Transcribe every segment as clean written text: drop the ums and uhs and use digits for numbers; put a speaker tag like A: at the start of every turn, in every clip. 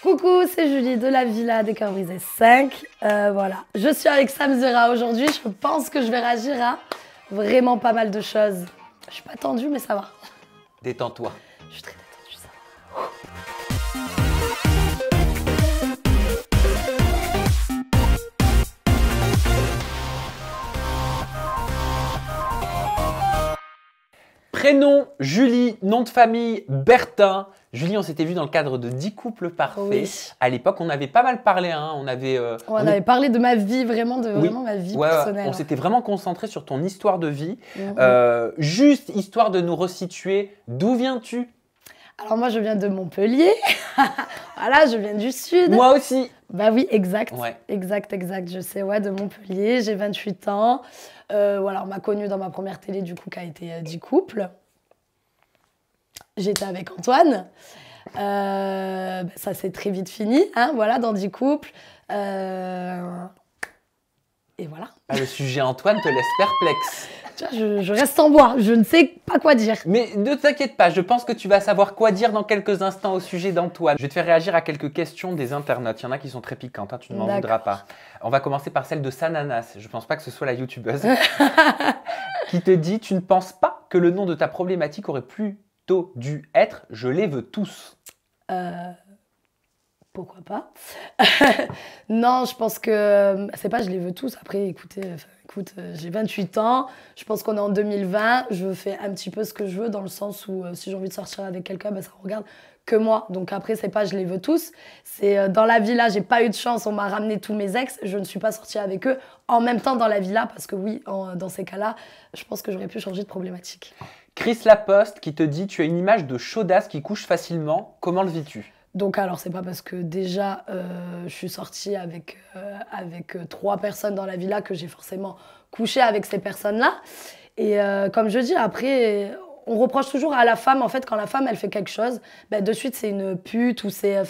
A: Coucou, c'est Julie de la Villa des Cœurs Brisés 5. Voilà, je suis avec Sam Zera aujourd'hui. Je pense que je vais réagir à vraiment pas mal de choses. Je suis pas tendue, mais ça va.
B: Détends-toi.
A: Je suis très détendue, ça va.
B: Prénom, Julie. Nom de famille, Bertin. Julie, on s'était vu dans le cadre de 10 couples parfaits.
A: Oui.
B: À l'époque, on avait pas mal parlé. Hein.
A: On avait parlé de ma vie, vraiment ma vie personnelle.
B: On s'était vraiment concentré sur ton histoire de vie.
A: Mm-hmm.
B: Juste histoire de nous resituer. D'où viens-tu?
A: Alors moi, je viens de Montpellier. Voilà, je viens du sud.
B: Moi aussi.
A: Bah oui, exact.
B: Ouais.
A: Exact. Je sais, ouais, de Montpellier. J'ai 28 ans. Voilà, on m'a connue dans ma première télé, du coup, qui a été 10 couples. J'étais avec Antoine. Ça s'est très vite fini, hein, voilà, dans 10 couples. Et voilà.
B: Ah, le sujet Antoine te laisse perplexe.
A: Tu vois, je reste en bois, je ne sais pas quoi dire.
B: Mais ne t'inquiète pas, je pense que tu vas savoir quoi dire dans quelques instants au sujet d'Antoine. Je vais te faire réagir à quelques questions des internautes. Il y en a qui sont très piquantes, hein, tu ne m'en voudras pas. On va commencer par celle de Sananas. Je ne pense pas que ce soit la youtubeuse. Qui te dit, tu ne penses pas que le nom de ta problématique aurait plutôt dû être « Je les veux tous ».
A: Pourquoi pas. Non, je pense que c'est pas je les veux tous. Après, écoute, j'ai 28 ans. Je pense qu'on est en 2020. Je fais un petit peu ce que je veux dans le sens où si j'ai envie de sortir avec quelqu'un, ça regarde que moi. Donc après, c'est pas je les veux tous. C'est dans la villa, j'ai pas eu de chance. On m'a ramené tous mes ex. Je ne suis pas sortie avec eux en même temps dans la villa parce que oui, dans ces cas-là, je pense que j'aurais pu changer de problématique.
B: Chris Laposte qui te dit, tu as une image de chaudasse qui couche facilement. Comment le vis-tu ?
A: Donc alors, c'est pas parce que déjà je suis sortie avec 3 personnes dans la villa que j'ai forcément couché avec ces personnes-là. Et comme je dis, après, on reproche toujours à la femme, en fait, quand la femme, elle fait quelque chose, de suite, c'est une pute ou c'est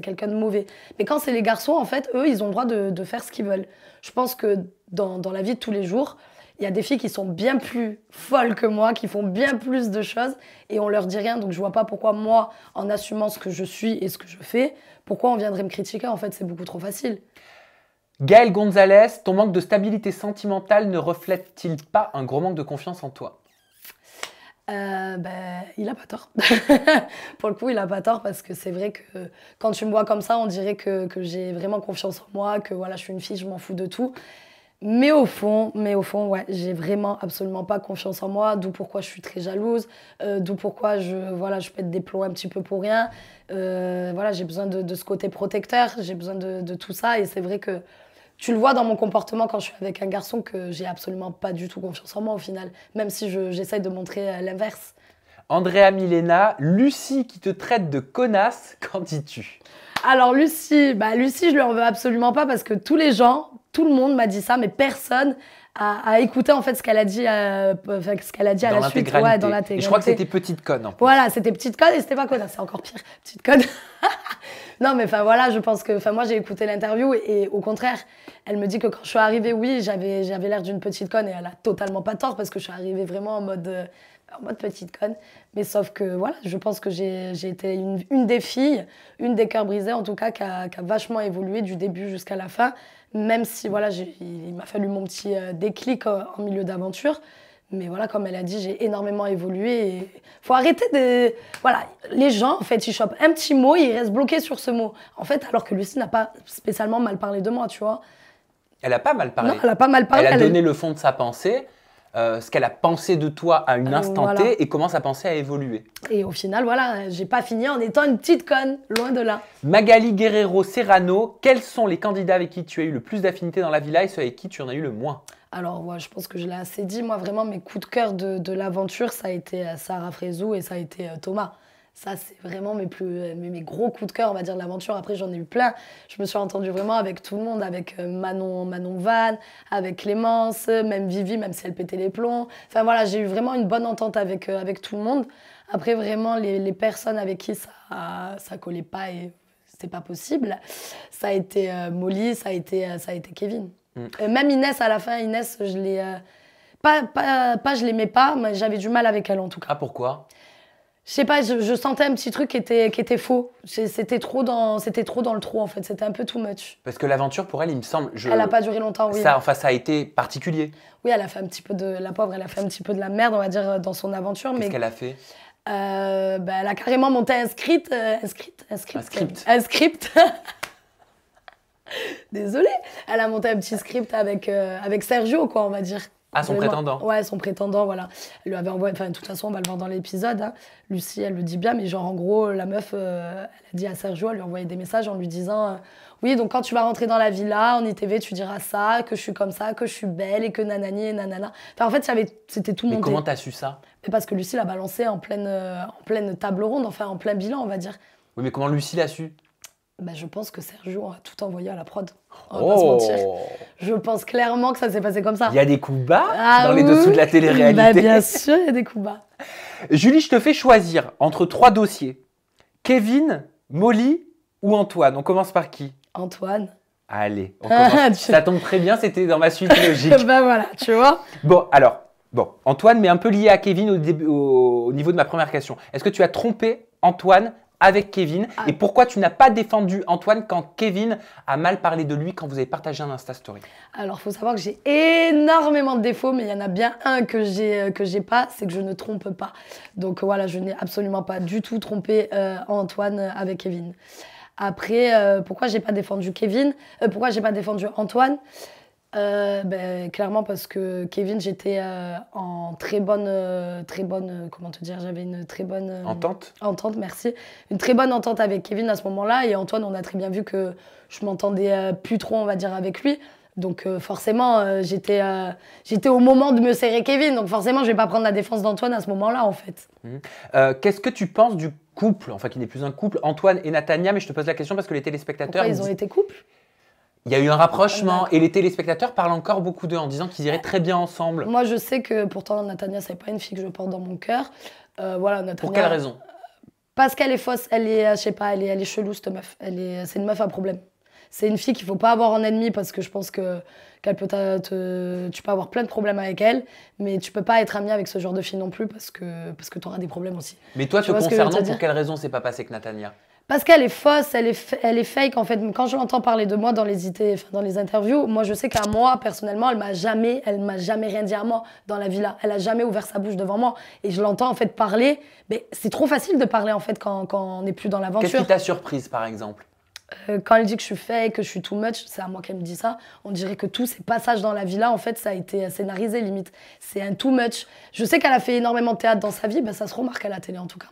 A: quelqu'un de mauvais. Mais quand c'est les garçons, en fait, eux, ils ont le droit de faire ce qu'ils veulent. Je pense que dans la vie de tous les jours, il y a des filles qui sont bien plus folles que moi, qui font bien plus de choses et on leur dit rien. Donc je vois pas pourquoi moi, en assumant ce que je suis et ce que je fais, pourquoi on viendrait me critiquer. En fait, c'est beaucoup trop facile.
B: Gaël Gonzalez, ton manque de stabilité sentimentale ne reflète-t-il pas un gros manque de confiance en toi ?
A: Il a pas tort. Pour le coup, il a pas tort parce que c'est vrai que quand tu me vois comme ça, on dirait que j'ai vraiment confiance en moi, que voilà, je suis une fille, je m'en fous de tout. Mais au fond, ouais, j'ai vraiment absolument pas confiance en moi, d'où pourquoi je suis très jalouse, d'où pourquoi je pète des plombs un petit peu pour rien. J'ai besoin de ce côté protecteur, j'ai besoin de tout ça. Et c'est vrai que tu le vois dans mon comportement quand je suis avec un garçon que j'ai absolument pas du tout confiance en moi au final, même si j'essaye de montrer l'inverse.
B: Andrea Milena, Lucie qui te traite de connasse, qu'en dis-tu ?
A: Alors Lucie, je lui en veux absolument pas parce que tout le monde m'a dit ça, mais personne a écouté en fait ce qu'elle a dit, à la suite, ouais, dans l'intégralité.
B: Et je crois que c'était petite conne. En plus.
A: Voilà, c'était petite conne et c'était pas connasse, c'est encore pire, petite conne. Non, mais voilà, je pense que, moi j'ai écouté l'interview et au contraire, elle me dit que quand je suis arrivée, oui, j'avais l'air d'une petite conne et elle a totalement pas tort parce que je suis arrivée vraiment en mode petite conne. Mais sauf que voilà, je pense que j'ai été une des filles, une des cœurs brisés en tout cas, qui a vachement évolué du début jusqu'à la fin. Même si voilà, il m'a fallu mon petit déclic en milieu d'aventure. Mais voilà, comme elle a dit, j'ai énormément évolué. Il faut arrêter de... Voilà, les gens, en fait, ils chopent un petit mot et ils restent bloqués sur ce mot. En fait, alors que Lucie n'a pas spécialement mal parlé de moi, tu vois.
B: Elle n'a pas mal parlé.
A: Non, elle n'a pas mal parlé.
B: Elle a donné le fond de sa pensée. Ce qu'elle a pensé de toi à un instant T et comment sa pensée a évolué.
A: Et au final, voilà, j'ai pas fini en étant une petite conne, loin de là.
B: Magali Guerrero Serrano, quels sont les candidats avec qui tu as eu le plus d'affinité dans la villa et ceux avec qui tu en as eu le moins?
A: Alors, ouais, je pense que je l'ai assez dit. Moi, vraiment, mes coups de cœur de l'aventure, ça a été Sarah Frézou et ça a été Thomas. Ça, c'est vraiment mes gros coups de cœur, on va dire, de l'aventure. Après, j'en ai eu plein. Je me suis entendue vraiment avec tout le monde, avec Manon Vanne, avec Clémence, même Vivi, même si elle pétait les plombs. Enfin, voilà, j'ai eu vraiment une bonne entente avec tout le monde. Après, vraiment, les personnes avec qui ça collait pas et c'était pas possible, ça a été Molly, ça a été Kevin. Même Inès, à la fin, Inès, je l'ai... je l'aimais pas, mais j'avais du mal avec elle, en tout cas.
B: Ah, pourquoi ?
A: Je sais pas, je sentais un petit truc qui était faux. C'était trop dans le trop, en fait. C'était un peu too much.
B: Parce que l'aventure, pour elle, il me semble...
A: Elle n'a pas duré longtemps, oui.
B: Ça a été particulier.
A: Oui, elle a fait un petit peu la pauvre, elle a fait un petit peu de la merde, on va dire, dans son aventure.
B: Qu'est-ce qu'elle a fait?
A: Elle a carrément monté un script. Désolée. Elle a monté un petit script avec Sergio, quoi, on va dire.
B: Ah, son prétendant.
A: Ouais, son prétendant, voilà. Elle lui avait envoyé... Enfin, de toute façon, on va le voir dans l'épisode. Hein. Lucie, elle le dit bien, mais genre, en gros, la meuf, elle a dit à Sergio, elle lui a envoyé des messages en lui disant oui, donc quand tu vas rentrer dans la villa, en ITV, tu diras ça, que je suis comme ça, que je suis belle et que nanani et nanana. Enfin, en fait, c'était tout monté.
B: Mais comment t'as su ça?
A: Parce que Lucie l'a balancé en pleine table ronde, enfin, en plein bilan, on va dire.
B: Oui, mais comment Lucie l'a su?
A: Je pense que Sergio a tout envoyé à la prod. On va pas se mentir. Je pense clairement que ça s'est passé comme ça.
B: Il y a des coups bas dans les dessous de la télé-réalité.
A: Bien sûr, il y a des coups bas.
B: Julie, je te fais choisir entre 3 dossiers. Kevin, Molly ou Antoine? On commence par qui?
A: Antoine.
B: Allez, on commence. Ça tombe très bien, c'était dans ma suite logique.
A: Voilà, tu vois.
B: Bon, Antoine, mais un peu lié à Kevin au niveau de ma première question. Est-ce que tu as trompé Antoine avec Kevin? Et pourquoi tu n'as pas défendu Antoine quand Kevin a mal parlé de lui quand vous avez partagé un Insta Story?
A: Alors, il faut savoir que j'ai énormément de défauts, mais il y en a bien un que j'ai pas, c'est que je ne trompe pas. Donc voilà, je n'ai absolument pas du tout trompé Antoine avec Kevin. Après, pourquoi j'ai pas défendu Kevin? Pourquoi j'ai pas défendu Antoine? Clairement parce que Kevin, j'étais en très bonne, comment te dire, j'avais une très bonne
B: entente,
A: merci, une très bonne entente avec Kevin à ce moment-là, et Antoine, on a très bien vu que je m'entendais plus trop, on va dire, avec lui. Donc forcément, j'étais au moment de me serrer Kevin, donc forcément, je vais pas prendre la défense d'Antoine à ce moment-là, en fait.
B: Qu'est-ce que tu penses du couple, enfin qui n'est plus un couple, Antoine et Natania? Mais je te pose la question parce que les téléspectateurs...
A: Pourquoi ils ont été couple?
B: Il y a eu un rapprochement et les téléspectateurs parlent encore beaucoup d'eux en disant qu'ils iraient très bien ensemble.
A: Moi, je sais que pourtant, Natania, c'est pas une fille que je porte dans mon cœur. Voilà, Natania,
B: pour quelle raison?
A: Parce qu'elle est fausse, elle est, je sais pas, elle est chelou, cette meuf. C'est une meuf à problème. C'est une fille qu'il faut pas avoir en ennemi parce que je pense qu'elle peut tu peux avoir plein de problèmes avec elle, mais tu peux pas être ami avec ce genre de fille non plus parce que tu auras des problèmes aussi.
B: Mais toi, te concernant, pour quelle raison c'est pas passé avec Natania?
A: Parce qu'elle est fausse, elle est fake en fait. Quand je l'entends parler de moi dans les interviews, moi je sais qu'à moi personnellement, elle m'a jamais rien dit à moi dans la villa. Elle a jamais ouvert sa bouche devant moi et je l'entends en fait parler. Mais c'est trop facile de parler en fait quand on n'est plus dans l'aventure.
B: Qu'est-ce qui t'a surprise par exemple?
A: Quand elle dit que je suis fake, que je suis too much, c'est à moi qu'elle me dit ça. On dirait que tous ces passages dans la villa, en fait, ça a été scénarisé limite. C'est un too much. Je sais qu'elle a fait énormément de théâtre dans sa vie, ça se remarque à la télé en tout cas.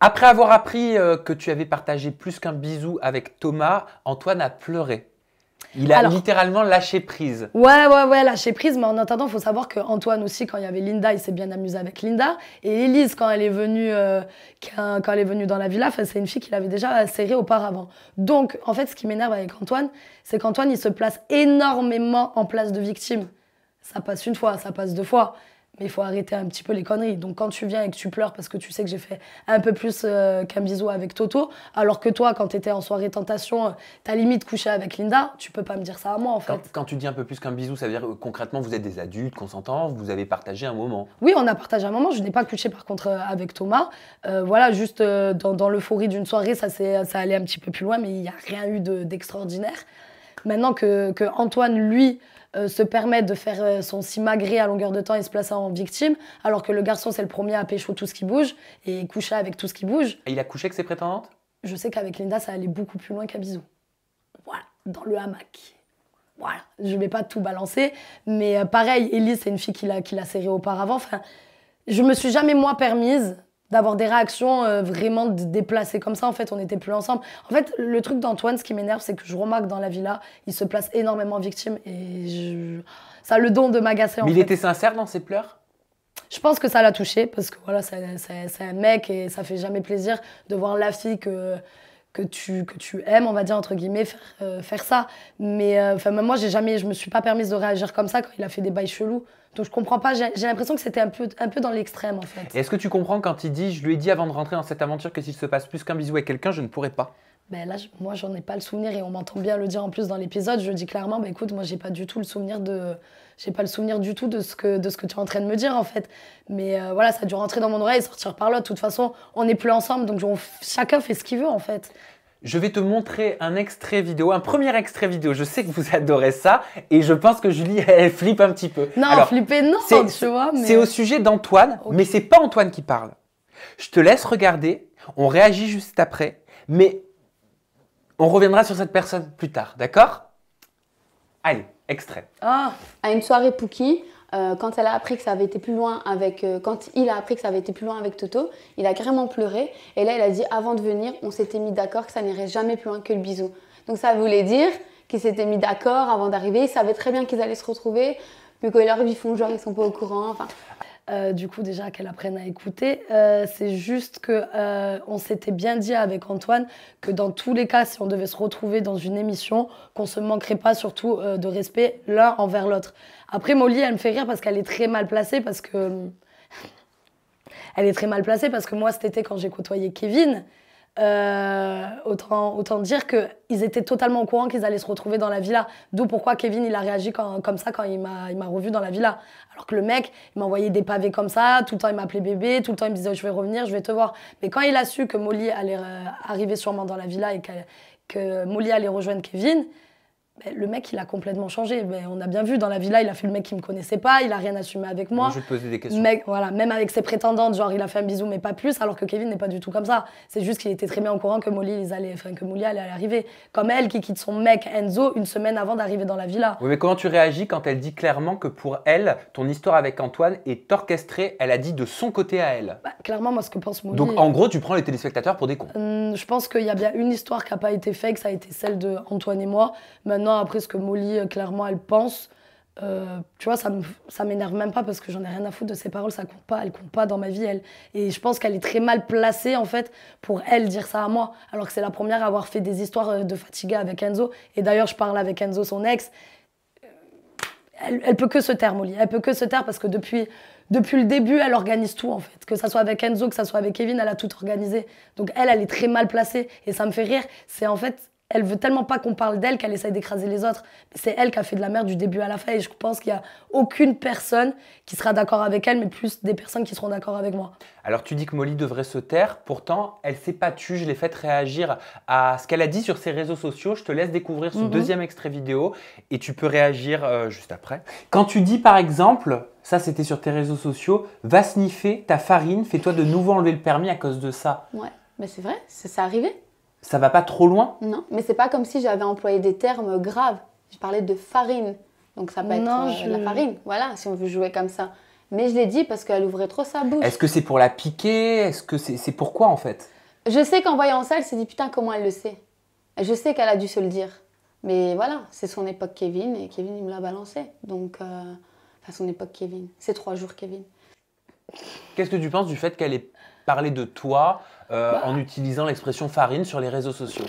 B: Après avoir appris que tu avais partagé plus qu'un bisou avec Thomas, Antoine a pleuré. Il a littéralement lâché prise.
A: Ouais, lâché prise. Mais en attendant, il faut savoir qu'Antoine aussi, quand il y avait Linda, il s'est bien amusé avec Linda. Et Élise, quand elle est venue dans la villa, c'est une fille qu'il avait déjà serrée auparavant. Donc, en fait, ce qui m'énerve avec Antoine, c'est qu'Antoine, il se place énormément en place de victime. Ça passe une fois, ça passe 2 fois. Mais il faut arrêter un petit peu les conneries. Donc quand tu viens et que tu pleures parce que tu sais que j'ai fait un peu plus qu'un bisou avec Toto, alors que toi, quand tu étais en soirée tentation, t'as limite couché avec Linda, tu peux pas me dire ça à moi en fait.
B: Quand tu dis un peu plus qu'un bisou, ça veut dire concrètement vous êtes des adultes, consentants, vous avez partagé un moment.
A: Oui, on a partagé un moment. Je n'ai pas couché par contre avec Thomas. Voilà, juste dans l'euphorie d'une soirée, ça allait un petit peu plus loin, mais il n'y a rien eu d'extraordinaire. Maintenant que Antoine, lui, se permet de faire son simagré à longueur de temps et se placer en victime, alors que le garçon, c'est le premier à pécho tout ce qui bouge et coucher avec tout ce qui bouge.
B: Et il a couché avec ses prétendantes?
A: Je sais qu'avec Linda, ça allait beaucoup plus loin qu'un bisou. Voilà, dans le hamac. Voilà, je vais pas tout balancer, mais pareil, Élise, c'est une fille qui l'a serrée auparavant. Enfin, je me suis jamais, moi, permise d'avoir des réactions vraiment déplacées comme ça. En fait, on n'était plus ensemble. En fait, le truc d'Antoine, ce qui m'énerve, c'est que je remarque dans la villa, il se place énormément victime et ça a le don de m'agacer.
B: Mais il était sincère dans ses pleurs?
A: Je pense que ça l'a touché parce que voilà, c'est un mec et ça fait jamais plaisir de voir la fille que tu aimes, on va dire, entre guillemets, faire ça. Mais même moi, je me suis pas permise de réagir comme ça quand il a fait des bails chelous. Donc je comprends pas, j'ai l'impression que c'était un peu dans l'extrême en fait.
B: Est-ce que tu comprends quand il dit « Je lui ai dit avant de rentrer dans cette aventure que s'il se passe plus qu'un bisou avec quelqu'un, je ne pourrais pas ».
A: Ben là, moi, j'en ai pas le souvenir et on m'entend bien le dire en plus dans l'épisode. Je dis clairement, bah, écoute, moi, j'ai pas du tout le souvenir j'ai pas le souvenir du tout de ce que tu es en train de me dire, en fait. Mais voilà, ça a dû rentrer dans mon oreille et sortir par là. De toute façon, on n'est plus ensemble, donc chacun fait ce qu'il veut, en fait.
B: Je vais te montrer un extrait vidéo, un premier extrait vidéo. Je sais que vous adorez ça et je pense que Julie, elle flippe un petit peu.
A: Non, alors, flipper, non, tu vois.
B: C'est au sujet d'Antoine, okay. Mais c'est pas Antoine qui parle. Je te laisse regarder, on réagit juste après, mais on reviendra sur cette personne plus tard, d'accord? Allez, extrait.
C: À une soirée Pookie, quand elle a appris que ça avait été plus loin avec, quand il a appris que ça avait été plus loin avec Toto, il a carrément pleuré. Et là, il a dit avant de venir, on s'était mis d'accord que ça n'irait jamais plus loin que le bisou. Donc ça voulait dire qu'ils s'étaient mis d'accord avant d'arriver. Ils savaient très bien qu'ils allaient se retrouver. Puis quand ils arrivent, ils font genre ils sont pas au courant. Enfin.
A: Du coup, déjà qu'elle apprenne à écouter, c'est juste que on s'était bien dit avec Antoine que dans tous les cas, si on devait se retrouver dans une émission, qu'on se manquerait pas surtout de respect l'un envers l'autre. Après, Molly, elle me fait rire parce qu'elle est très mal placée parce que elle est très mal placée parce que moi, cet été, quand j'ai côtoyé Kevin, autant dire qu'ils étaient totalement au courant qu'ils allaient se retrouver dans la villa. D'où pourquoi Kevin il a réagi comme ça quand il m'a revu dans la villa. Alors que le mec, il m'envoyait des pavés comme ça, tout le temps il m'appelait bébé, tout le temps il me disait je vais revenir, je vais te voir. Mais quand il a su que Molly allait arriver sûrement dans la villa et que Molly allait rejoindre Kevin, le mec, il a complètement changé. On a bien vu, dans la villa, il a fait le mec qui ne me connaissait pas, il a rien assumé avec moi.
B: Je vais te poser des questions.
A: Mec, voilà, même avec ses prétendantes, genre il a fait un bisou, mais pas plus, alors que Kevin n'est pas du tout comme ça. C'est juste qu'il était très bien au courant que Molly allait arriver. Comme elle qui quitte son mec Enzo une semaine avant d'arriver dans la villa.
B: Oui, mais comment tu réagis quand elle dit clairement que pour elle, ton histoire avec Antoine est orchestrée, elle a dit de son côté à elle?
A: Clairement, moi, ce que pense Molly...
B: Donc, en gros, tu prends les téléspectateurs pour des cons.
A: Je pense qu'il y a bien une histoire qui n'a pas été fake, ça a été celle d'Antoine et moi. Maintenant, après, ce que Molly, clairement, elle pense, tu vois, ça m'énerve même pas parce que j'en ai rien à foutre de ses paroles, ça compte pas, elle compte pas dans ma vie, elle. Et je pense qu'elle est très mal placée, en fait, pour elle dire ça à moi. Alors que c'est la première à avoir fait des histoires de fatiguée avec Enzo. Et d'ailleurs, je parle avec Enzo, son ex. Elle peut que se taire, Molly. Elle peut que se taire parce que depuis le début, elle organise tout, en fait. Que ça soit avec Enzo, que ça soit avec Kevin, elle a tout organisé. Donc elle est très mal placée. Et ça me fait rire. C'est en fait... Elle veut tellement pas qu'on parle d'elle qu'elle essaye d'écraser les autres. C'est elle qui a fait de la merde du début à la fin. Et je pense qu'il n'y a aucune personne qui sera d'accord avec elle, mais plus des personnes qui seront d'accord avec moi.
B: Alors tu dis que Molly devrait se taire. Pourtant, elle s'est pas tue. Je l'ai faite réagir à ce qu'elle a dit sur ses réseaux sociaux. Je te laisse découvrir ce deuxième extrait vidéo et tu peux réagir juste après. Quand tu dis par exemple, ça c'était sur tes réseaux sociaux, va sniffer ta farine, fais-toi de nouveau enlever le permis à cause de ça.
C: Ouais, mais c'est vrai, c'est arrivé.
B: Ça va pas trop loin?
C: Non, mais c'est pas comme si j'avais employé des termes graves. Je parlais de farine. Donc ça peut être la farine, voilà, si on veut jouer comme ça. Mais je l'ai dit parce qu'elle ouvrait trop sa bouche.
B: Est-ce que c'est pour la piquer? Est-ce que c'est pourquoi en fait?
C: Je sais qu'en voyant ça, elle s'est dit putain comment elle le sait. Je sais qu'elle a dû se le dire. Mais voilà, c'est son époque Kevin et Kevin il me l'a balancé. Donc, enfin son époque Kevin, c'est 3 jours Kevin.
B: Qu'est-ce que tu penses du fait qu'elle ait parlé de toi en utilisant l'expression farine sur les réseaux sociaux?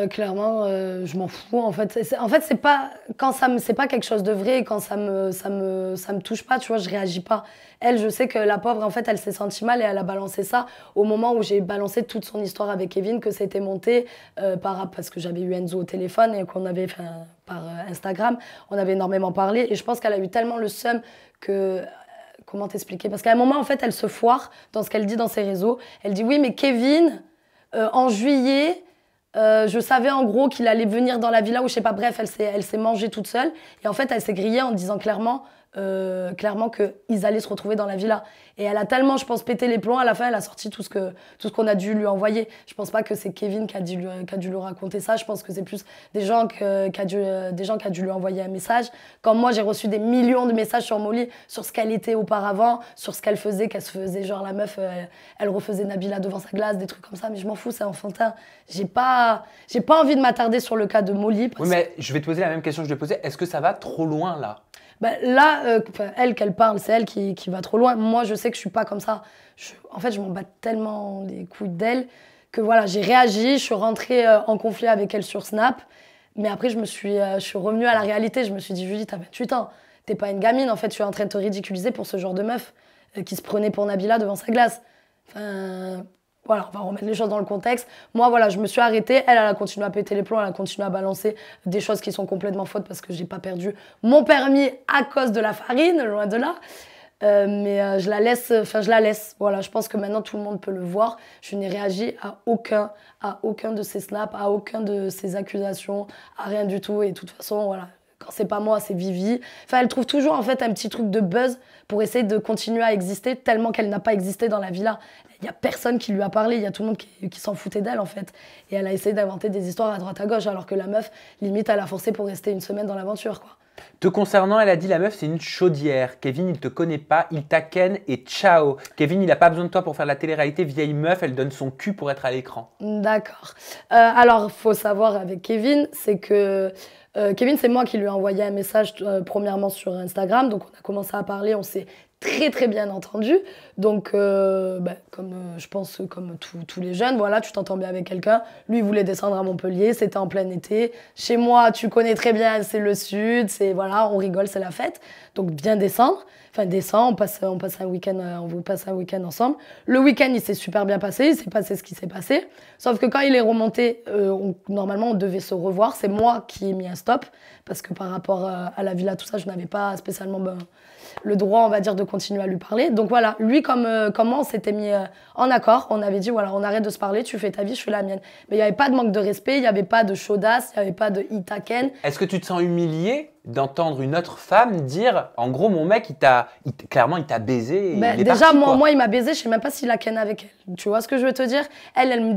A: Clairement, je m'en fous. En fait, c'est pas quand c'est pas quelque chose de vrai et quand ça me touche pas, tu vois, je réagis pas. Elle, je sais que la pauvre, en fait, elle s'est sentie mal et elle a balancé ça au moment où j'ai balancé toute son histoire avec Kevin, que c'était monté parce que j'avais eu Enzo au téléphone et qu'on avait, par Instagram, on avait énormément parlé et je pense qu'elle a eu tellement le seum que... Comment t'expliquer? Parce qu'à un moment, en fait, elle se foire dans ce qu'elle dit dans ses réseaux. Elle dit, oui, mais Kevin, en juillet, je savais en gros qu'il allait venir dans la villa ou je sais pas. Bref, elle s'est mangée toute seule. Et en fait, elle s'est grillée en disant clairement qu'ils allaient se retrouver dans la villa. Et elle a tellement, je pense, pété les plombs. À la fin, elle a sorti tout ce qu'on a dû lui envoyer. Je pense pas que c'est Kevin qui a dû lui raconter ça. Je pense que c'est plus des gens qui a dû lui envoyer un message. Quand moi, j'ai reçu des millions de messages sur Molly, sur ce qu'elle était auparavant, sur ce qu'elle se faisait genre la meuf, elle refaisait Nabila devant sa glace, des trucs comme ça. Mais je m'en fous, c'est enfantin. J'ai pas envie de m'attarder sur le cas de Molly.
B: Oui, mais je vais te poser la même question que je te posais. Est-ce que ça va trop loin là?
A: Là, elle, qu'elle parle, c'est elle qui va trop loin. Moi, je sais que je suis pas comme ça. En fait, je m'en bats tellement les couilles d'elle que voilà, j'ai réagi, je suis rentrée en conflit avec elle sur Snap. Mais après, je suis revenue à la réalité. Je me suis dit, Julie, t'as 28 ans. T'es pas une gamine, en fait. Tu es en train de te ridiculiser pour ce genre de meuf qui se prenait pour Nabila devant sa glace. Enfin, Voilà, on va remettre les choses dans le contexte. Moi, voilà, je me suis arrêtée. Elle a continué à péter les plombs, elle a continué à balancer des choses qui sont complètement fautes parce que j'ai pas perdu mon permis à cause de la farine, loin de là. Mais je la laisse. Voilà, je pense que maintenant tout le monde peut le voir. Je n'ai réagi à aucun de ces snaps, à aucun de ces accusations, à rien du tout. Et de toute façon, voilà, quand c'est pas moi, c'est Vivi. Enfin, elle trouve toujours en fait un petit truc de buzz pour essayer de continuer à exister tellement qu'elle n'a pas existé dans la villa. Il y a personne qui lui a parlé, il y a tout le monde qui s'en foutait d'elle en fait. Et elle a essayé d'inventer des histoires à droite à gauche alors que la meuf, limite, elle a forcé pour rester une semaine dans l'aventure, quoi.
B: Te concernant, elle a dit la meuf c'est une chaudière. Kevin il te connaît pas, il t'a ken et ciao. Kevin il a pas besoin de toi pour faire la télé-réalité, vieille meuf, elle donne son cul pour être à l'écran.
A: D'accord. Alors, faut savoir avec Kevin, c'est que Kevin, c'est moi qui lui ai envoyé un message premièrement sur Instagram. Donc, on a commencé à parler, on s'est très très bien entendu. Donc, je pense comme tous les jeunes, voilà, tu t'entends bien avec quelqu'un. Lui, il voulait descendre à Montpellier, c'était en plein été. Chez moi, tu connais très bien, c'est le sud, c'est voilà, on rigole, c'est la fête. Donc, viens descendre. Enfin, descend, on passe un week-end ensemble. Le week-end, il s'est super bien passé, il s'est passé ce qui s'est passé. Sauf que quand il est remonté, normalement, on devait se revoir. C'est moi qui ai mis un stop, parce que par rapport à la villa, tout ça, je n'avais pas spécialement le droit, on va dire, de continuer à lui parler. Donc voilà, lui, comme moi, on s'était mis en accord. On avait dit, voilà, on arrête de se parler, tu fais ta vie, je fais la mienne. Mais il n'y avait pas de manque de respect, il n'y avait pas de chaudasse, il n'y avait pas de itaken.
B: Est-ce que tu te sens humilié d'entendre une autre femme dire, en gros, mon mec, clairement, il t'a baisé. Et il est
A: déjà,
B: parti,
A: moi, il m'a baisé, je sais même pas s'il a ken avec elle. Tu vois ce que je veux te dire? Elle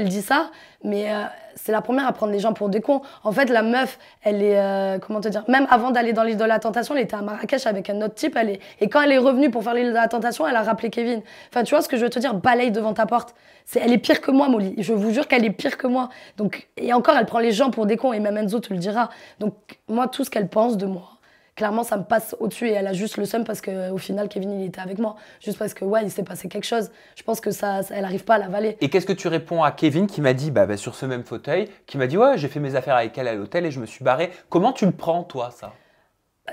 A: dit ça, mais c'est la première à prendre les gens pour des cons. En fait, la meuf, elle est, comment te dire, même avant d'aller dans l'île de la Tentation, elle était à Marrakech avec un autre type, et quand elle est revenue pour faire l'île de la Tentation, elle a rappelé Kevin. Enfin, tu vois ce que je veux te dire? Balaye devant ta porte. Elle est pire que moi, Molly. Je vous jure qu'elle est pire que moi. Donc, et encore, elle prend les gens pour des cons, et même Enzo te le dira. Donc, moi, tout ce qu'elle pense de moi, clairement, ça me passe au-dessus, et elle a juste le seum parce qu'au final, Kevin, il était avec moi. Juste parce que, ouais, il s'est passé quelque chose. Je pense que elle n'arrive pas à l'avaler.
B: Et qu'est-ce que tu réponds à Kevin qui m'a dit, sur ce même fauteuil, qui m'a dit, ouais, j'ai fait mes affaires avec elle à l'hôtel et je me suis barré. Comment tu le prends, toi, ça?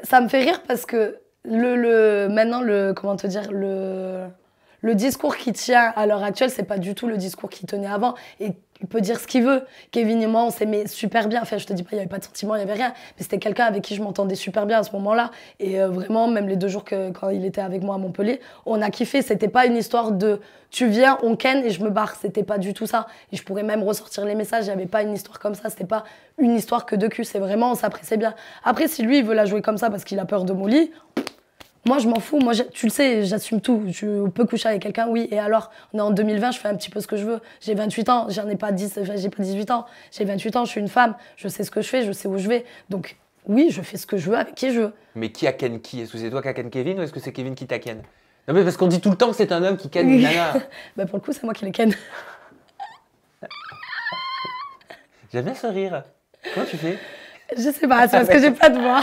A: Ça me fait rire parce que maintenant, comment te dire, le discours qui tient à l'heure actuelle, c'est pas du tout le discours qui tenait avant. Et il peut dire ce qu'il veut. Kevin et moi, on s'aimait super bien. Enfin, je te dis pas, il y avait pas de sentiments, il y avait rien. Mais c'était quelqu'un avec qui je m'entendais super bien à ce moment-là. Et vraiment, même les 2 jours quand il était avec moi à Montpellier, on a kiffé. C'était pas une histoire de tu viens, on ken et je me barre. C'était pas du tout ça. Et je pourrais même ressortir les messages. Il y avait pas une histoire comme ça. C'était pas une histoire que de cul. C'est vraiment, on s'appréciait bien. Après, si lui, il veut la jouer comme ça parce qu'il a peur de Molly, moi, je m'en fous. Moi, tu le sais, j'assume tout. Je peux coucher avec quelqu'un, oui. Et alors, on est en 2020, je fais un petit peu ce que je veux. J'ai 28 ans, j'ai pas 18 ans. J'ai 28 ans, je suis une femme. Je sais ce que je fais, je sais où je vais. Donc, oui, je fais ce que je veux avec qui je veux.
B: Mais qui a ken qui? Est-ce que c'est toi qui a ken Kevin ou est-ce que c'est Kevin qui t'a ken? Non, mais parce qu'on dit tout le temps que c'est un homme qui ken une nana.
A: Pour le coup, c'est moi qui les ken.
B: J'aime bien ce rire. Comment tu fais?
A: Je sais pas, c'est parce que j'ai pas de voix.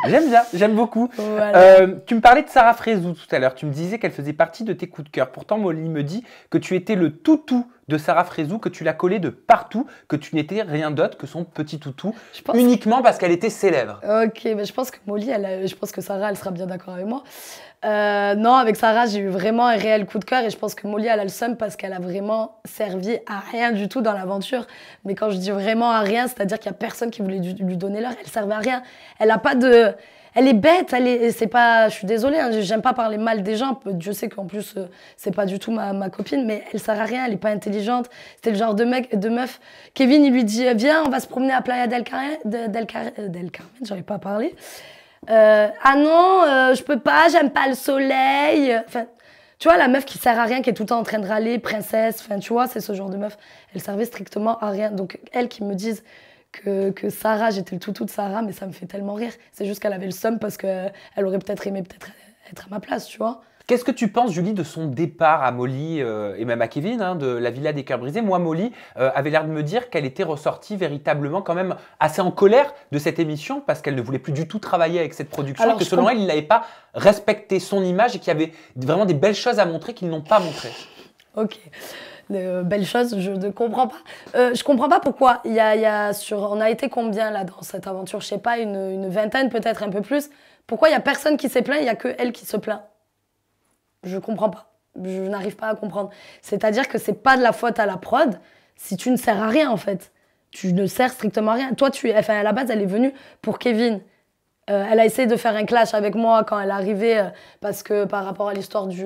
B: J'aime bien, j'aime beaucoup.
A: Voilà.
B: Tu me parlais de Sarah Frézou tout à l'heure. Tu me disais qu'elle faisait partie de tes coups de cœur. Pourtant, Molly me dit que tu étais le toutou de Sarah Frézou, que tu la collais de partout, que tu n'étais rien d'autre que son petit toutou, uniquement parce qu'elle était célèbre.
A: Ok, mais je pense que Molly, je pense que Sarah, elle sera bien d'accord avec moi. Non, avec Sarah, j'ai eu vraiment un réel coup de cœur et je pense que Molly, elle a le seum parce qu'elle a vraiment servi à rien du tout dans l'aventure. Mais quand je dis vraiment à rien, c'est-à-dire qu'il n'y a personne qui voulait lui donner l'heure, elle servait à rien. Elle a pas de... Elle est bête, c'est pas... Je suis désolée, hein, j'aime pas parler mal des gens. Dieu sait qu'en plus, c'est pas du tout ma copine, mais elle sert à rien, elle est pas intelligente. C'était le genre de meuf. Kevin, il lui dit, viens, on va se promener à Playa del Carmen, j'arrive pas à parler. Ah non, je peux pas, j'aime pas le soleil. Enfin, tu vois, la meuf qui sert à rien, qui est tout le temps en train de râler, princesse, enfin, tu vois, c'est ce genre de meuf. Elle servait strictement à rien. Donc, elle qui me dise que Sarah, j'étais le toutou de Sarah, mais ça me fait tellement rire. C'est juste qu'elle avait le seum parce qu'elle aurait peut-être aimé être à ma place, tu vois.
B: Qu'est-ce que tu penses, Julie, de son départ à Molly et même à Kevin, hein, de la Villa des Cœurs Brisés? Moi, Molly avait l'air de me dire qu'elle était ressortie véritablement quand même assez en colère de cette émission parce qu'elle ne voulait plus du tout travailler avec cette production. Alors, que selon elle, il n'avait pas respecté son image et qu'il y avait vraiment des belles choses à montrer qu'ils n'ont pas montrées.
A: Ok. Belles choses, je ne comprends pas. Je comprends pas pourquoi. On a été combien là dans cette aventure? Je sais pas, une vingtaine, peut-être un peu plus. Pourquoi il n'y a personne qui s'est plaint, il n'y a que elle qui se plaint? Je comprends pas. Je n'arrive pas à comprendre. C'est-à-dire que c'est pas de la faute à la prod si tu ne sers à rien, en fait. Tu ne sers strictement à rien. Toi, enfin, à la base, elle est venue pour Kevin. Elle a essayé de faire un clash avec moi quand elle est arrivée, parce que par rapport à l'histoire du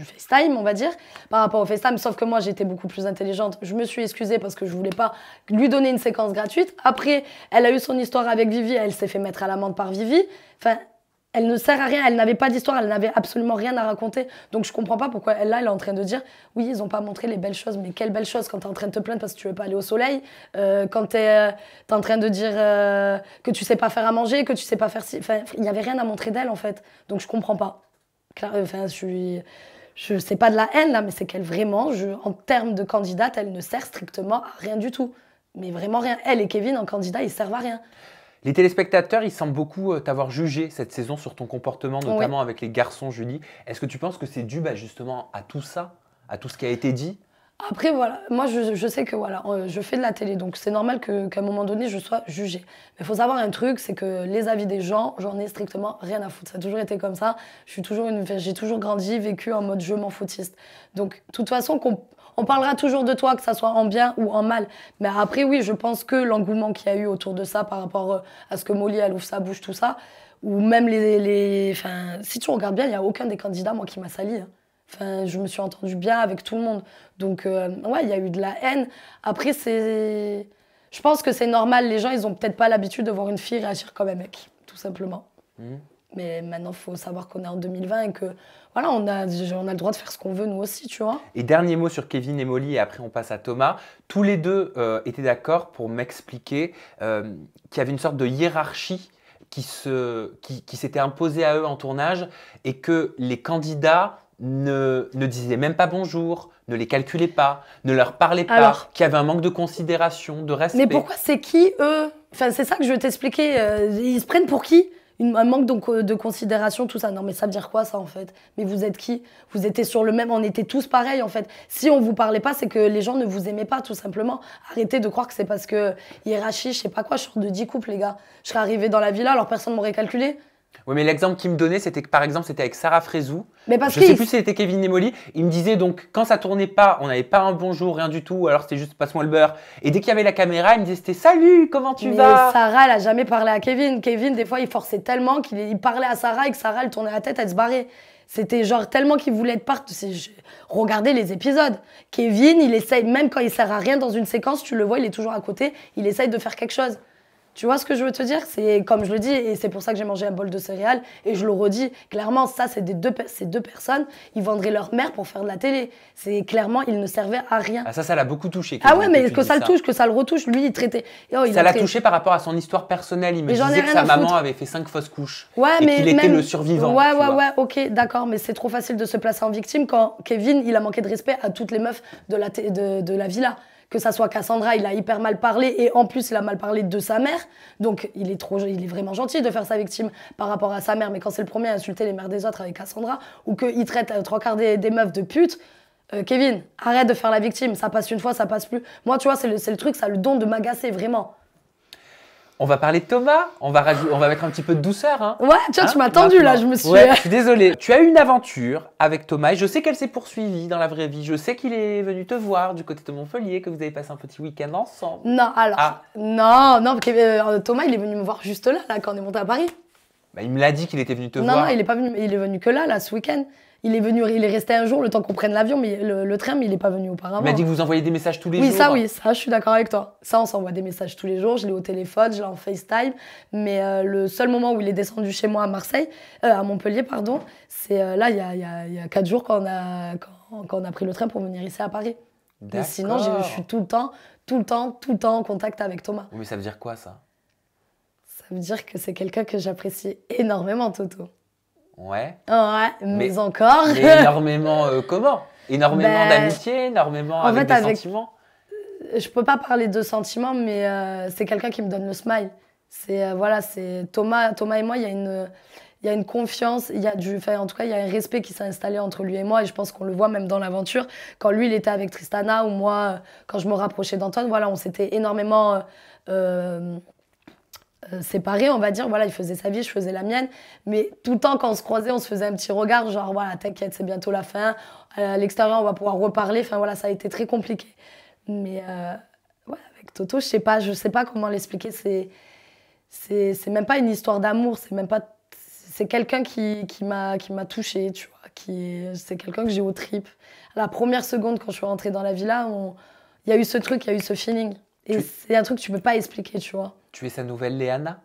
A: FaceTime, on va dire, par rapport au FaceTime, sauf que moi, j'étais beaucoup plus intelligente. Je me suis excusée parce que je voulais pas lui donner une séquence gratuite. Après, elle a eu son histoire avec Vivi, elle s'est fait mettre à l'amende par Vivi. Enfin, elle ne sert à rien, elle n'avait pas d'histoire, elle n'avait absolument rien à raconter. Donc je comprends pas pourquoi elle est en train de dire oui, ils ont pas montré les belles choses. Mais quelles belles choses quand t'es en train de te plaindre parce que tu veux pas aller au soleil, quand t'es en train de dire que tu sais pas faire à manger, que tu sais pas faire ci. Enfin, il y avait rien à montrer d'elle en fait. Donc je comprends pas. Enfin, je sais pas de la haine là, mais c'est qu'elle vraiment, en termes de candidate, elle ne sert strictement à rien du tout. Mais vraiment rien. Elle et Kevin en candidat, ils servent à rien.
B: Les téléspectateurs, ils semblent beaucoup t'avoir jugé cette saison sur ton comportement, notamment avec les garçons, Julie. Est-ce que tu penses que c'est dû justement à tout ça, à tout ce qui a été dit?
A: Après, voilà, moi je sais que voilà, je fais de la télé, donc c'est normal qu'à un moment donné, je sois jugée. Mais il faut savoir un truc, c'est que les avis des gens, j'en ai strictement rien à foutre. Ça a toujours été comme ça. J'ai toujours grandi, vécu en mode je m'en foutiste. Donc, de toute façon, on parlera toujours de toi, que ça soit en bien ou en mal. Mais après, oui, je pense que l'engouement qu'il y a eu autour de ça par rapport à ce que Molly, elle ouvre sa bouche, tout ça, ou même enfin, si tu regardes bien, il n'y a aucun des candidats, moi, qui m'a sali. Hein. Enfin, je me suis entendue bien avec tout le monde. Donc, ouais, il y a eu de la haine. Après, je pense que c'est normal. Les gens, ils ont peut-être pas l'habitude de voir une fille réagir comme un mec, tout simplement. Mais maintenant, il faut savoir qu'on est en 2020 et que, voilà, on a le droit de faire ce qu'on veut, nous aussi, tu vois.
B: Et dernier mot sur Kevin et Molly, et après on passe à Thomas. Tous les deux étaient d'accord pour m'expliquer qu'il y avait une sorte de hiérarchie qui s'était imposée à eux en tournage et que les candidats ne disaient même pas bonjour, ne les calculaient pas, ne leur parlaient pas, qu'il y avait un manque de considération, de respect.
A: Mais pourquoi c'est qui, eux? Enfin, c'est ça que je veux t'expliquer. Ils se prennent pour qui? Un manque de considération, tout ça. Non, mais ça veut dire quoi, ça, en fait? Mais vous êtes qui? Vous étiez sur le même... On était tous pareils, en fait. Si on vous parlait pas, c'est que les gens ne vous aimaient pas, tout simplement. Arrêtez de croire que c'est parce que hiérarchie, je sais pas quoi, je sors de 10 couples, les gars. Je serais arrivée dans la villa, alors personne m'aurait calculé.
B: Oui, mais l'exemple qu'il me donnait, c'était que par exemple, c'était avec Sarah Frézou.
A: Mais parce
B: je ne sais plus si c'était Kevin et Molly. Il me disait donc, quand ça tournait pas, on n'avait pas un bonjour, rien du tout, alors c'était juste passe-moi le beurre. Et dès qu'il y avait la caméra, il me disait c'était salut, comment tu vas?
A: Mais Sarah, elle a jamais parlé à Kevin. Kevin, des fois, il forçait tellement qu'il parlait à Sarah et que Sarah, elle tournait la tête, elle se barrait. C'était genre tellement qu'il voulait être part. Regardez les épisodes. Kevin, il essaye, même quand il sert à rien dans une séquence, tu le vois, il est toujours à côté, il essaye de faire quelque chose. Tu vois ce que je veux te dire? C'est comme je le dis, et c'est pour ça que j'ai mangé un bol de céréales, et je le redis, clairement, ça, c'est ces deux personnes, ils vendraient leur mère pour faire de la télé. C'est clairement, ils ne servaient à rien.
B: Ah, ça l'a beaucoup touché.
A: Ah ouais, mais que ça le touche, que ça le retouche, lui, il traitait...
B: ça l'a touché par rapport à son histoire personnelle. Il me disait que sa maman avait fait 5 fausses couches, et qu'il était le survivant.
A: Ouais, ok, d'accord, mais c'est trop facile de se placer en victime quand Kevin, il a manqué de respect à toutes les meufs de la villa. Que ça soit Cassandra, il a hyper mal parlé et en plus il a mal parlé de sa mère. Donc il est vraiment gentil de faire sa victime par rapport à sa mère. Mais quand c'est le premier à insulter les mères des autres avec Cassandra ou qu'il traite 3/4 des meufs de putes, Kevin, arrête de faire la victime. Ça passe une fois, ça passe plus. Moi, tu vois, c'est le truc, ça a le don de m'agacer, vraiment.
B: On va parler de Thomas, on va mettre un petit peu de douceur. Hein.
A: Ouais, tu vois, tu m'as tendu là, je me suis...
B: Ouais, je suis désolée. Tu as eu une aventure avec Thomas et je sais qu'elle s'est poursuivie dans la vraie vie. Je sais qu'il est venu te voir du côté de Montpellier, que vous avez passé un petit week-end ensemble.
A: Non, alors... Non, parce que Thomas, il est venu me voir juste là quand on est monté à Paris.
B: Bah, il me l'a dit qu'il était venu te voir.
A: Non, il est pas venu, il est venu que là, ce week-end. Il est resté un jour le temps qu'on prenne l'avion, mais le train, mais il n'est pas venu auparavant.
B: Il m'a dit que vous envoyez des messages tous les jours.
A: Oui, ça, je suis d'accord avec toi. Ça, on s'envoie des messages tous les jours. Je l'ai au téléphone, je l'ai en FaceTime. Mais le seul moment où il est descendu chez moi à Montpellier, pardon, c'est là, il y a 4 jours quand on a pris le train pour venir ici à Paris. Mais sinon, je suis tout le temps en contact avec Thomas.
B: Oui, mais ça veut dire quoi, ça?
A: Ça veut dire que c'est quelqu'un que j'apprécie énormément, Toto.
B: Ouais.
A: Ouais, mais encore.
B: Mais énormément comment? Énormément d'amitié, énormément avec des sentiments?
A: Je peux pas parler de sentiments, mais c'est quelqu'un qui me donne le smile. C'est Thomas et moi, il y a une confiance, en tout cas, il y a un respect qui s'est installé entre lui et moi, et je pense qu'on le voit même dans l'aventure. Quand lui, il était avec Tristana, ou moi, quand je me rapprochais d'Antoine, voilà, on s'était énormément séparés, on va dire. Voilà, il faisait sa vie, je faisais la mienne. Mais tout le temps, quand on se croisait, on se faisait un petit regard, genre, voilà, t'inquiète, c'est bientôt la fin. À l'extérieur, on va pouvoir reparler. Enfin, voilà, ça a été très compliqué. Mais ouais, avec Toto, je sais pas comment l'expliquer. C'est même pas une histoire d'amour, c'est quelqu'un qui m'a touchée, tu vois. C'est quelqu'un que j'ai aux tripes. À la première seconde, quand je suis rentrée dans la villa, il y a eu ce truc, il y a eu ce feeling. Et c'est un truc que tu peux pas expliquer, tu vois.
B: Tu es sa nouvelle Léana?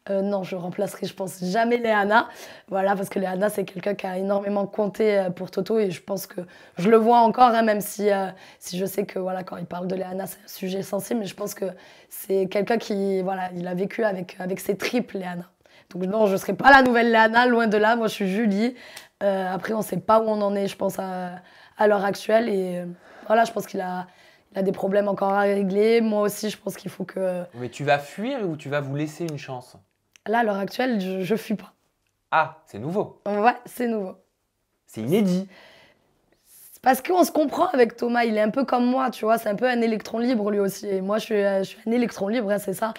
A: Non, je remplacerai, je pense, jamais Léana. Voilà, parce que Léana, c'est quelqu'un qui a énormément compté pour Toto et je pense que je le vois encore, hein, même si je sais que voilà, quand il parle de Léana, c'est un sujet sensible, mais je pense que c'est quelqu'un qui, voilà, il a vécu avec ses tripes, Léana. Donc non, je ne serai pas la nouvelle Léana, loin de là. Moi, je suis Julie. Après, on ne sait pas où on en est, je pense, à l'heure actuelle. Et voilà, je pense qu'il a des problèmes encore à régler. Moi aussi, je pense qu'il faut que...
B: Mais tu vas fuir ou tu vas vous laisser une chance?
A: Là, à l'heure actuelle, je fuis pas.
B: Ah, c'est nouveau.
A: Ouais, c'est nouveau.
B: C'est inédit.
A: C'est parce qu'on se comprend avec Thomas. Il est un peu comme moi, tu vois. C'est un peu un électron libre, lui aussi. Et moi, je suis un électron libre, hein, c'est ça.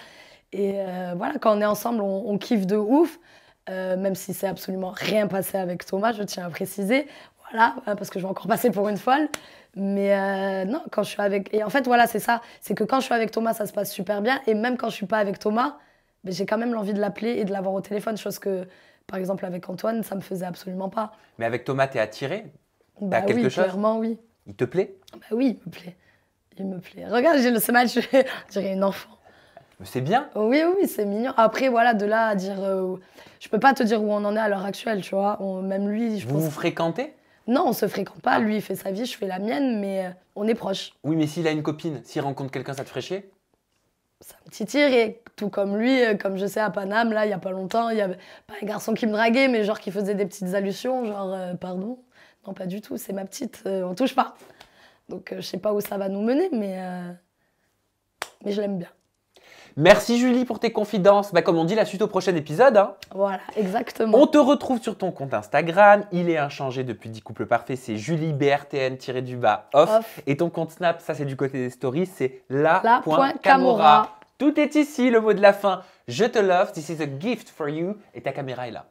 A: Et voilà, quand on est ensemble, on kiffe de ouf. Même si c'est absolument rien passé avec Thomas, je tiens à préciser. Voilà, parce que je vais encore passer pour une folle. Mais non, quand je suis avec... Et en fait, voilà, c'est ça. C'est que quand je suis avec Thomas, ça se passe super bien. Et même quand je suis pas avec Thomas, ben, j'ai quand même l'envie de l'appeler et de l'avoir au téléphone. Chose que, par exemple, avec Antoine, ça me faisait absolument pas.
B: Mais avec Thomas, t'es attirée? T'as
A: Bah
B: quelque
A: oui,
B: chose?
A: clairement, oui.
B: Il te plaît?
A: Bah oui, il me plaît. Il me plaît. Regarde, j'ai le smile, je dirais une enfant.
B: C'est bien.
A: Oui, oui, c'est mignon. Après, voilà, de là à dire... je peux pas te dire où on en est à l'heure actuelle, tu vois. Même lui, je pense...
B: Vous vous fréquentez?
A: Non, on se fréquente pas. Lui, il fait sa vie, je fais la mienne, mais on est proches.
B: Oui, mais s'il a une copine, s'il rencontre quelqu'un, ça te ferait chier?
A: Ça me titille, et tout comme lui, comme je sais, à Paname, là, il y a pas longtemps, il y avait pas un garçon qui me draguait, mais genre qui faisait des petites allusions, genre, pardon. Non, pas du tout, c'est ma petite, on touche pas. Donc, je sais pas où ça va nous mener, mais je l'aime bien.
B: Merci Julie pour tes confidences. Bah, comme on dit, la suite au prochain épisode. Hein.
A: Voilà, exactement.
B: On te retrouve sur ton compte Instagram. Il est inchangé depuis 10 couples parfaits. C'est Julie BRTN-off. Et ton compte Snap, ça c'est du côté des stories, c'est la.camora. Tout est ici, le mot de la fin. Je te love, this is a gift for you. Et ta caméra est là.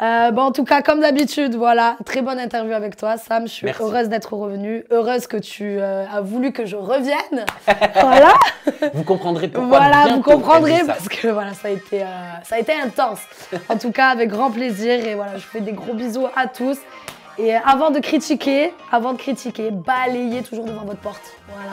A: Bon, en tout cas, comme d'habitude, voilà, très bonne interview avec toi, Sam. Je suis heureuse d'être revenue, heureuse que tu as voulu que je revienne. Voilà.
B: Vous comprendrez pourquoi.
A: Voilà, vous comprendrez parce que voilà, ça a été intense. En tout cas, avec grand plaisir. Et voilà, je fais des gros bisous à tous. Et avant de critiquer, balayez toujours devant votre porte. Voilà.